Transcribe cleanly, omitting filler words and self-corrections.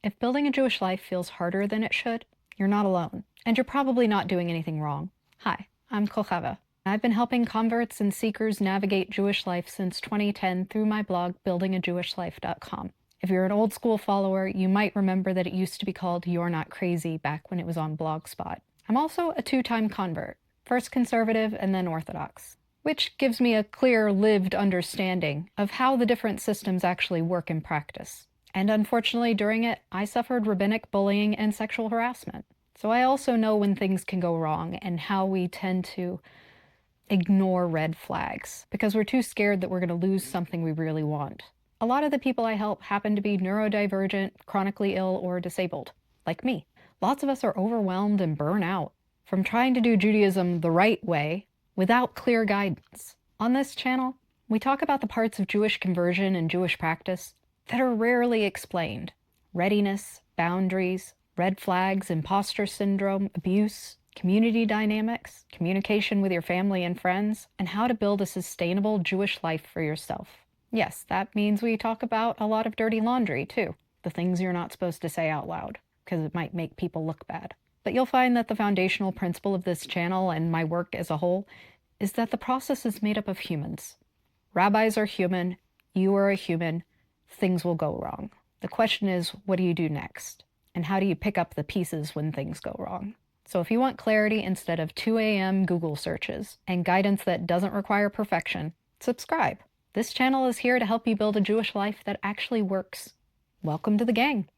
If building a Jewish life feels harder than it should, you're not alone, and you're probably not doing anything wrong. Hi, I'm Kochava. I've been helping converts and seekers navigate Jewish life since 2010 through my blog, buildingajewishlife.com. If you're an old school follower, you might remember that it used to be called You're Not Crazy back when it was on Blogspot. I'm also a two-time convert, first conservative and then Orthodox, which gives me a clear, lived understanding of how the different systems actually work in practice. And unfortunately, during it, I suffered rabbinic bullying and sexual harassment. So I also know when things can go wrong and how we tend to ignore red flags because we're too scared that we're going to lose something we really want. A lot of the people I help happen to be neurodivergent, chronically ill, or disabled, like me. Lots of us are overwhelmed and burnt out from trying to do Judaism the right way without clear guidance. On this channel, we talk about the parts of Jewish conversion and Jewish practice that are rarely explained. Readiness, boundaries, red flags, imposter syndrome, abuse, community dynamics, communication with your family and friends, and how to build a sustainable Jewish life for yourself. Yes, that means we talk about a lot of dirty laundry too, the things you're not supposed to say out loud, because it might make people look bad. But you'll find that the foundational principle of this channel and my work as a whole is that the process is made up of humans. Rabbis are human, you are a human, things will go wrong. The question is, what do you do next? And how do you pick up the pieces when things go wrong? So if you want clarity instead of 2 a.m. Google searches and guidance that doesn't require perfection, subscribe. This channel is here to help you build a Jewish life that actually works. Welcome to the gang.